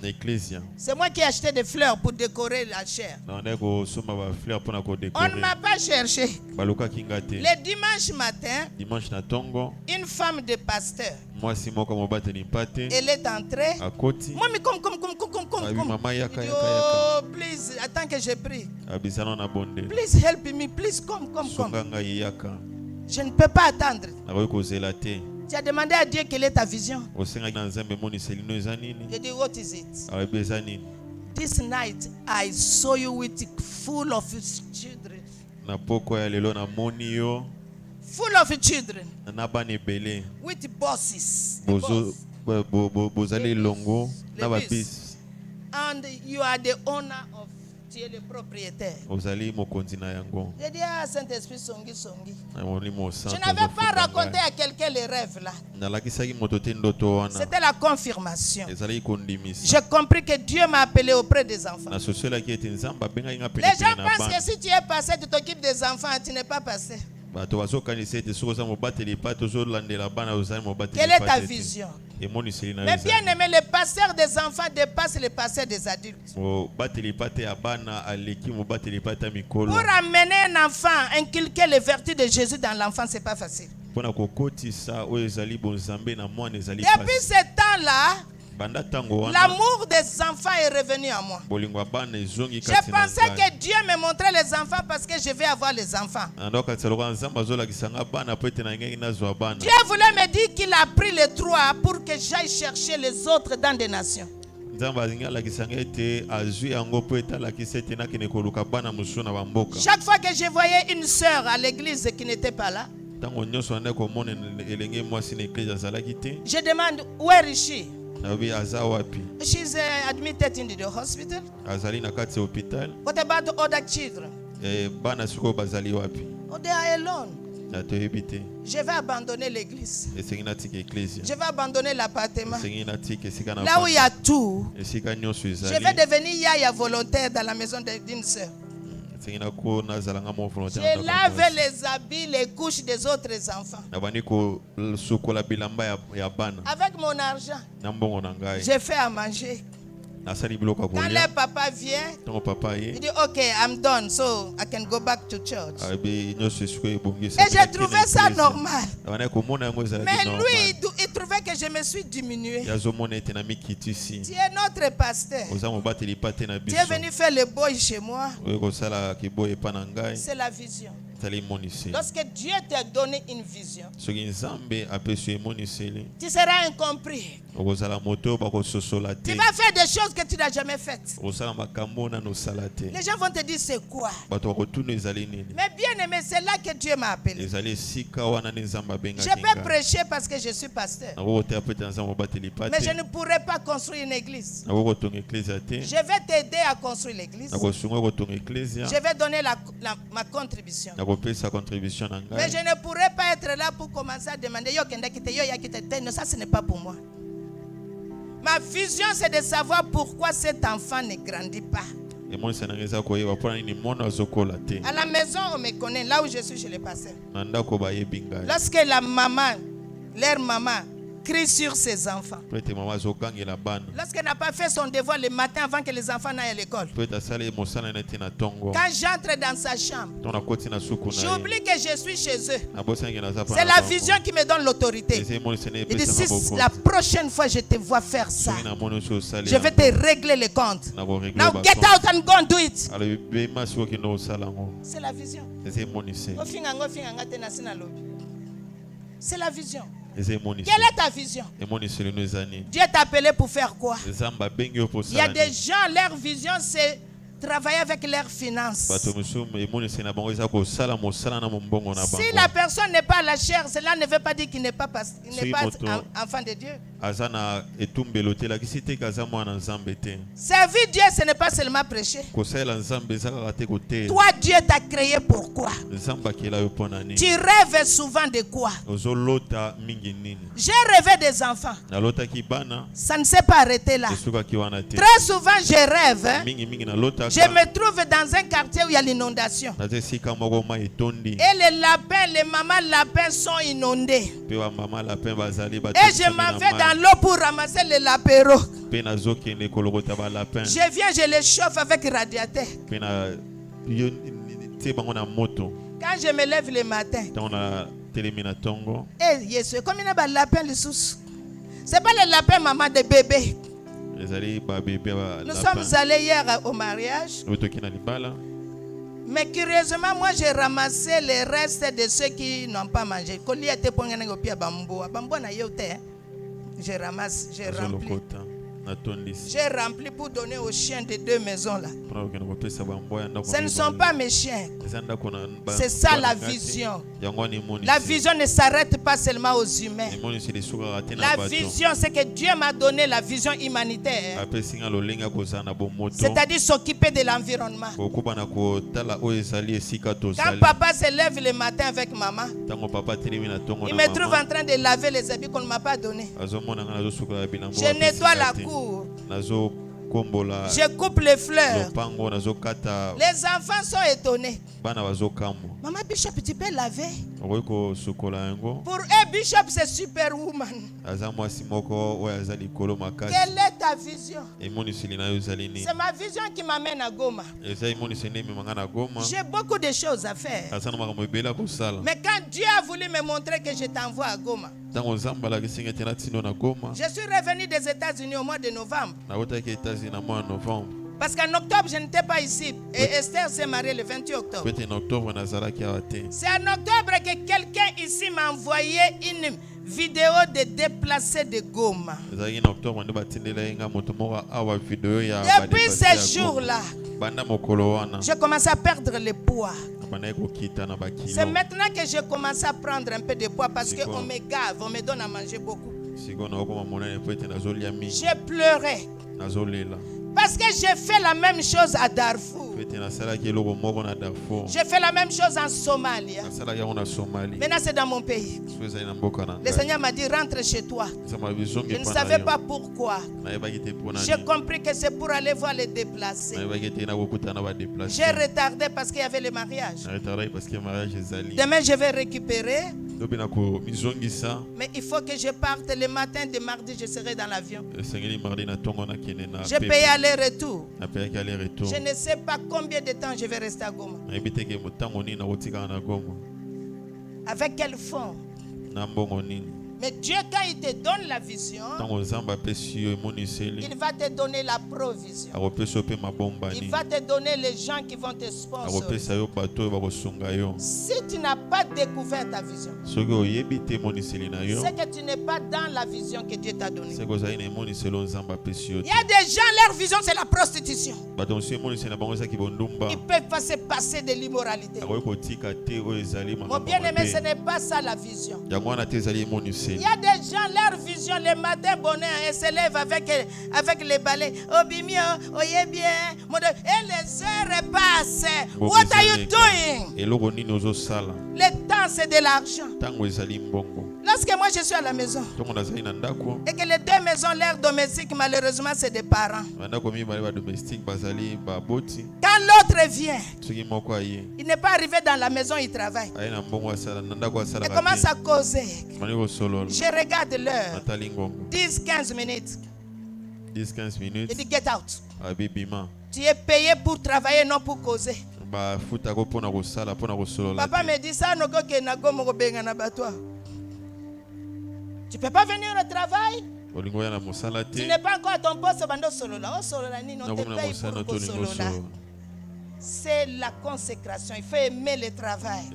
C'est moi qui ai acheté des fleurs pour décorer la chair. On ne m'a pas cherché. Le dimanche matin, une femme de pasteur, elle est entrée. Moi, mais comme. Oh, please, attends que je prie. Please help me, please come. Je ne peux pas attendre. Tu as demandé à Dieu quelle est ta vision. J'ai dit, what is it? This night I saw you with full of children. Full of children. With bosses. And you are the owner of. Tu es le propriétaire. J'ai dit, ah, Saint-Esprit, songi. Je n'avais pas raconté à quelqu'un les rêves là. C'était la confirmation. J'ai compris que Dieu m'a appelé auprès des enfants. Les gens pensent que si tu es passé, tu t'occupes des enfants, tu n'es pas passé. Quelle est ta vision? Mais bien aimé, les pasteurs des enfants dépassent les pasteurs des adultes. Pour amener un enfant, inculquer les vertus de Jésus dans l'enfant, c'est pas facile. Depuis ce temps-là, l'amour des enfants est revenu à moi. Je pensais que Dieu me montrait les enfants parce que je vais avoir les enfants. Dieu voulait me dire qu'il a pris les trois pour que j'aille chercher les autres dans des nations. Chaque fois que je voyais une sœur à l'église qui n'était pas là, je demande, where is she? She's admitted into the hospital. What about the other children? Oh, they are alone. Je vais abandonner l'église. Je vais abandonner l'appartement. Là où il y a tout, je vais devenir yaya volontaire dans la maison d'une sœur. Je lave les habits, les couches des autres enfants. Avec mon argent, j'ai fait à manger. Quand le papa vient, il dit ok, I'm done, so I can go back to church. Et j'ai trouvé ça normal. Mais lui, il trouvait que je me suis diminué. Tu es notre pasteur. Tu es venu faire le boy chez moi. C'est la vision. Lorsque Dieu t'a donné une vision, tu seras incompris. Tu vas faire des choses que tu n'as jamais faites. Les gens vont te dire c'est quoi. Mais bien aimé, c'est là que Dieu m'a appelé. Je peux prêcher parce que je suis pasteur. Mais je ne pourrai pas construire une église. Je vais t'aider à construire l'église. Je vais donner ma contribution. Mais je ne pourrais pas être là pour commencer à demander non, ça ce n'est pas pour moi. Ma vision c'est de savoir pourquoi cet enfant ne grandit pas. À la maison on me connaît, là où je suis, je l'ai passé. Lorsque leur maman crie sur ses enfants, lorsqu'elle n'a pas fait son devoir le matin avant que les enfants n'aillent à l'école, quand j'entre dans sa chambre, j'oublie que je suis chez eux. C'est la vision qui me donne l'autorité. Il dit si la prochaine fois je te vois faire ça, je vais te régler les comptes. Now get out and go and do it. C'est la vision. C'est la vision. Quelle est ta vision? Dieu t'a appelé pour faire quoi? Il y a des gens, leur vision c'est travailler avec leurs finances. Si la personne n'est pas à la chair, cela ne veut pas dire qu'il n'est pas enfant de Dieu. Servir Dieu, ce n'est pas seulement prêcher. Toi, Dieu t'a créé pourquoi? Tu rêves souvent de quoi? J'ai rêvé des enfants. Ça ne s'est pas arrêté là. Très souvent, je rêve. Je me trouve dans un quartier où il y a l'inondation. Et les lapins, les mamans lapins sont inondés. Et je m'en vais dans l'eau pour ramasser les lapéros. Je viens, je les chauffe avec radiateur. Quand je me lève le matin, comme il y a des lapins, c'est pas les lapins maman des bébés. Nous sommes allés hier au mariage. Mais curieusement, moi j'ai ramassé les restes de ceux qui n'ont pas mangé. Je ramasse, j'ai rempli. J'ai rempli pour donner aux chiens des deux maisons là. Ce ne sont pas mes chiens. C'est ça la vision. La vision ne s'arrête pas seulement aux humains. La vision, c'est que Dieu m'a donné la vision humanitaire. C'est-à-dire s'occuper de l'environnement. Quand papa se lève le matin avec maman, il me trouve en train de laver les habits qu'on ne m'a pas donné. Je nettoie la cour. Je coupe les fleurs. Les enfants sont étonnés. Maman Bishop, tu peux laver? Pour eux, Bishop, c'est superwoman. Quelle est ta vision? C'est ma vision qui m'amène à Goma. J'ai beaucoup de choses à faire. Mais quand Dieu a voulu me montrer que je t'envoie à Goma, je suis revenu des États-Unis au mois de novembre. Parce qu'en octobre, je n'étais pas ici. Et Esther s'est mariée le 28 octobre. C'est en octobre que quelqu'un ici m'a envoyé une vidéo de déplacés de Goma. Depuis ces jours-là, je commence à perdre le poids. C'est maintenant que j'ai commencé à prendre un peu de poids parce qu'on me gave, on me donne à manger beaucoup. J'ai pleuré. Parce que j'ai fait la même chose à Darfour. J'ai fait la même chose en Somalie. Maintenant c'est dans mon pays. Le Seigneur m'a dit rentre chez toi. Je ne savais pas pourquoi. J'ai compris que c'est pour aller voir les déplacés. J'ai retardé parce qu'il y avait le mariage. Demain je vais récupérer. Mais il faut que je parte le matin de mardi, je serai dans l'avion. J'ai payé aller-retour. Je ne sais pas combien de temps je vais rester à Goma. Avec quel fonds? Mais Dieu, quand il te donne la vision, il va te donner la provision. Il va te donner les gens qui vont te sponsoriser. Si tu n'as pas découvert ta vision, c'est que tu n'es pas dans la vision que Dieu t'a donnée. Il y a des gens, leur vision c'est la prostitution. Ils peuvent pas se passer de l'immoralité. Mon bien-aimé, ce n'est pas ça la vision. Il y a des gens, leur vision, le matin, bonheur, ils se lèvent avec les balais. Oh, bimio, oh, yeah, bien. Et les heures passent. What are you doing? Le temps, c'est de l'argent. Lorsque moi, je suis à la maison, et que les deux maisons, l'air domestique, malheureusement, c'est des parents. Quand l'autre vient, il n'est pas arrivé dans la maison, il travaille. Il commence à causer. Je regarde l'heure. 10-15 minutes. 10-15 minutes. Il dit get out. Tu es payé pour travailler, non pour causer. Papa me dit ça, tu ne peux pas venir au travail. Tu n'es pas encore à ton poste. C'est la consécration. Il faut aimer le travail.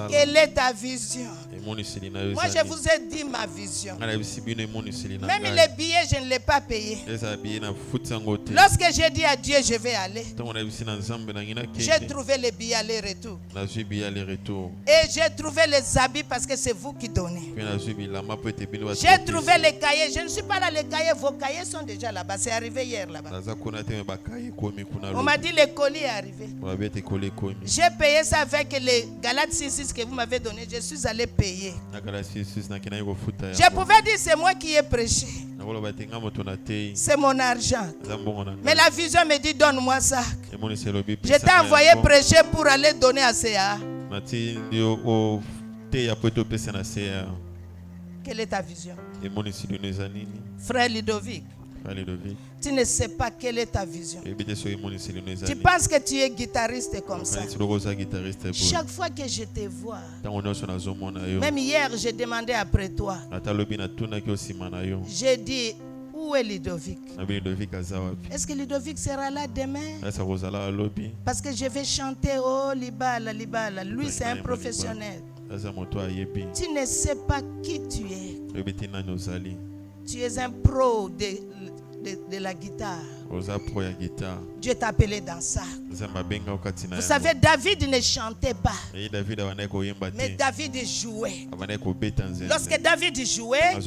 Quelle est ta vision? Moi, je vous ai dit ma vision. Même les billets, je ne l'ai pas payé. Lorsque j'ai dit à Dieu, je vais aller, j'ai trouvé les billets aller-retour. Et j'ai trouvé les habits parce que c'est vous qui donnez. J'ai trouvé les cahiers. Je ne suis pas là, les cahiers. Vos cahiers sont déjà là-bas. C'est arrivé hier là-bas. On m'a dit le colis est arrivé. J'ai payé ça avec les Galates 6.6 que vous m'avez donné. Je suis allé payer. Je pouvais dire c'est moi qui ai prêché. C'est mon argent. Mais la vision me dit donne-moi ça. Je t'ai envoyé prêcher pour aller donner à CA. Quelle est ta vision? Frère Ludovic, tu ne sais pas quelle est ta vision. Tu penses que tu es guitariste comme ça. Chaque fois que je te vois, même hier j'ai demandé après toi, j'ai dit où est Ludovic? Est-ce que Ludovic sera là demain? Parce que je vais chanter oh Libala Libala. Lui c'est un professionnel. Tu ne sais pas qui tu es. Tu es un pro de la guitare. Dieu t'a appelé dans ça. Vous savez, David ne chantait pas. Mais David jouait. Lorsque David jouait,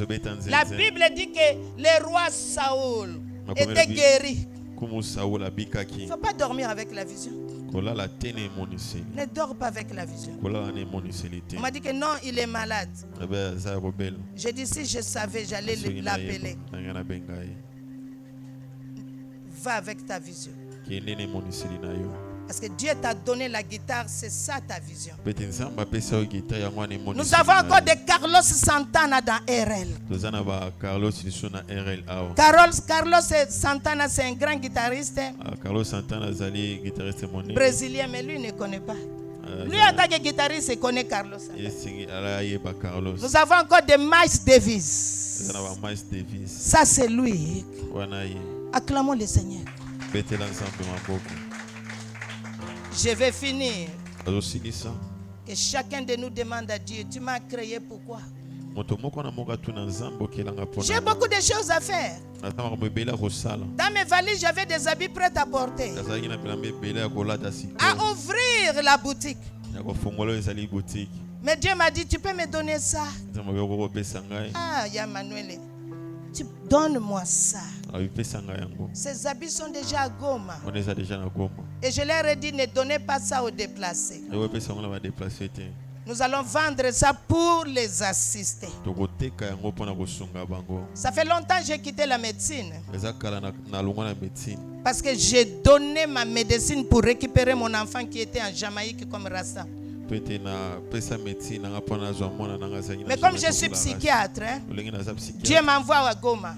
la Bible dit que le roi Saoul était guéri. Il ne faut pas dormir avec la vision. Ne dors pas avec la vision. On m'a dit que non, il est malade. J'ai dit si je savais, j'allais l'appeler. va avec ta vision. Parce que Dieu t'a donné la guitare, c'est ça ta vision. Nous avons encore des Carlos Santana dans RL. Carlos Santana, c'est un grand guitariste. Carlos Santana, guitariste brésilien, mais lui ne connaît pas. Lui, en tant que guitariste, il connaît Carlos Santana. Nous avons encore des Miles Davis. Ça, c'est lui. Acclamons le Seigneur. Je vais finir. Et chacun de nous demande à Dieu, tu m'as créé pourquoi? J'ai beaucoup de choses à faire. Dans mes valises, j'avais des habits prêts à porter. À ouvrir la boutique. Mais Dieu m'a dit, tu peux me donner ça. Ah, Yamanuele. Tu donnes-moi ça. Ces habits sont déjà à Goma. Et je leur ai dit, ne donnez pas ça aux déplacés. Nous allons vendre ça pour les assister. Ça fait longtemps que j'ai quitté la médecine. Parce que j'ai donné ma médecine pour récupérer mon enfant qui était en Jamaïque comme Rasta. Mais comme je suis psychiatre, Dieu m'envoie à Goma.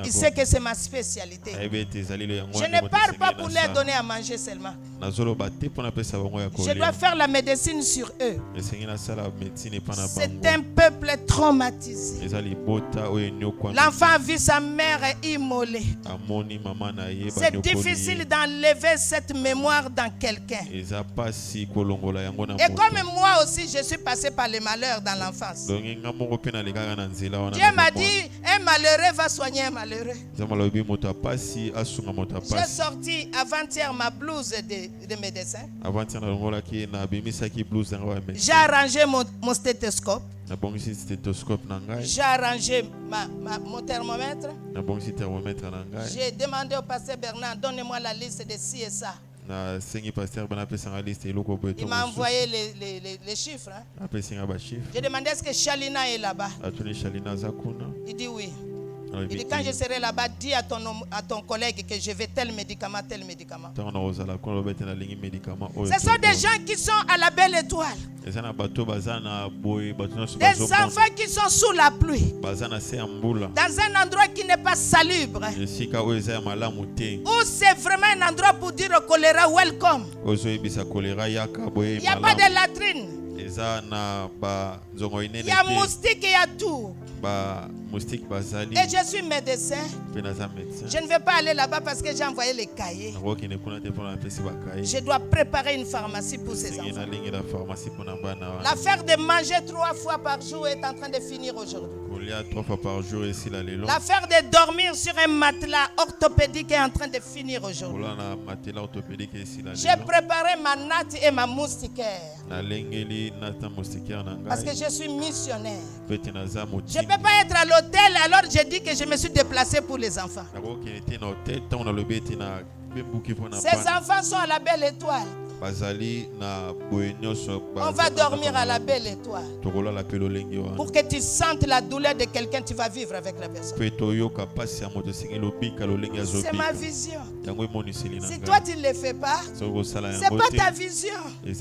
Il sait que c'est ma spécialité. Je ne pars pas pour leur donner à manger seulement. Je dois faire la médecine sur eux. C'est un peuple traumatisé. L'enfant a vu sa mère immolée. C'est difficile d'enlever cette mémoire dans quelqu'un. Et comme moi aussi, je suis passé par les malheurs dans l'enfance. Dieu m'a dit, un malheureux va soigner un malheureux. J'ai sorti avant-hier ma blouse de médecin. J'ai arrangé mon stéthoscope. J'ai arrangé mon thermomètre. J'ai demandé au pasteur Bernard, donnez-moi la liste de ci et ça. Il m'a envoyé les chiffres. J'ai demandé est-ce que Shalina est là-bas. Il dit oui. Il dit quand je serai là-bas, dis à ton collègue que je vais tel médicament, tel médicament. Ce sont des gens qui sont à la belle étoile. Des enfants qui sont sous la pluie. Dans un endroit qui n'est pas salubre. Où c'est vraiment un endroit pour dire au choléra welcome. Il n'y a pas de latrine. Il y a moustique, il y a tout. Et je suis médecin. Je ne vais pas aller là-bas parce que j'ai envoyé les cahiers. Je dois préparer une pharmacie pour ces enfants. L'affaire de manger 3 fois par jour est en train de finir aujourd'hui. L'affaire de dormir sur un matelas orthopédique est en train de finir aujourd'hui. J'ai préparé ma natte et ma moustiquaire. Parce que je suis missionnaire. Je ne peux pas être à l'hôtel alors je dis que je me suis déplacé pour les enfants. Ces enfants sont à la belle étoile. On va dormir à la belle étoile. Pour que tu sentes la douleur de quelqu'un, tu vas vivre avec la personne. C'est ma vision. Si toi tu ne le fais pas, ce n'est pas ta vision. Tu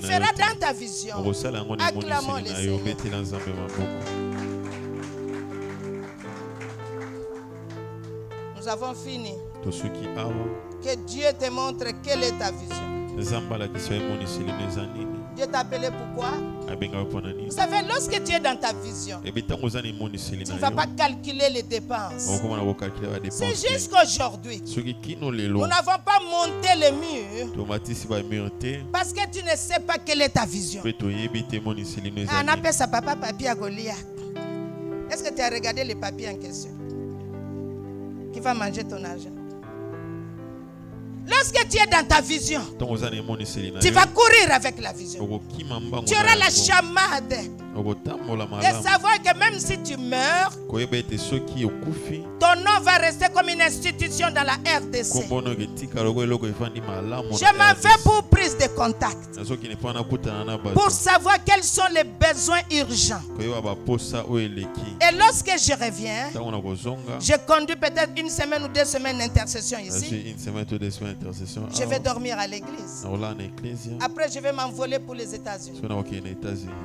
feras dans ta vision. Acclamons les Seigneurs. Nous avons fini. Que Dieu te montre quelle est ta vision. Dieu t'a appelé pourquoi? Vous savez, lorsque tu es dans ta vision, tu ne vas pas calculer les dépenses. C'est jusqu'aujourd'hui. Nous n'avons pas monté les murs parce que tu ne sais pas quelle est ta vision. On appelle ça papa papier à Goliath. Est-ce que tu as regardé les papiers en question? Qui va manger ton argent? Lorsque tu es dans ta vision, tu vas courir avec la vision. Tu auras la chamade. Et savoir que même si tu meurs, ton ton nom va rester comme une institution dans la RDC. Je m'en vais pour prise de contact, pour savoir quels sont les besoins urgents. Et lorsque je reviens, je conduis peut-être une semaine ou 2 semaines d'intercession ici. Je vais dormir à l'église. Après, je vais m'envoler pour les États-Unis.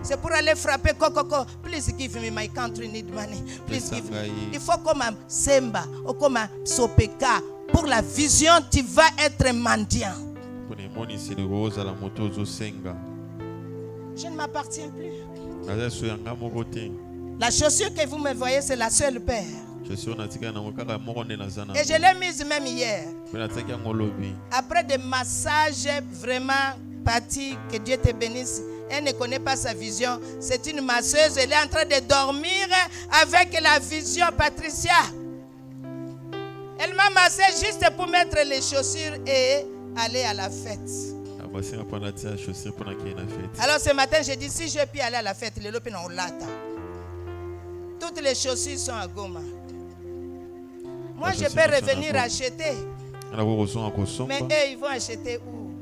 C'est pour aller frapper Kokoko. Please give me, my country need money. Please give me. Il faut comme un Semba ou comme un Sopeka. Pour la vision, tu vas être mendiant. Je ne m'appartiens plus. La chaussure que vous me voyez, c'est la seule paire. Et je l'ai mise même hier. Après des massages vraiment partis, que Dieu te bénisse. Elle ne connaît pas sa vision. C'est une masseuse. Elle est en train de dormir avec la vision, Patricia. Elle m'a massé juste pour mettre les chaussures et aller à la fête. Alors ce matin, j'ai dit, si je peux aller à la fête, les lopes n'ont lata. Toutes les chaussures sont à Goma. Moi, je peux revenir acheter. Mais eux, ils vont acheter où?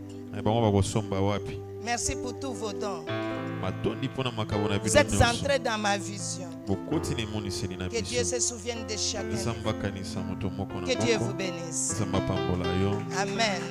Merci pour tous vos dons. Vous êtes entrés dans ma vision. Que Dieu se souvienne de chacun. Que Dieu vous bénisse. Amen.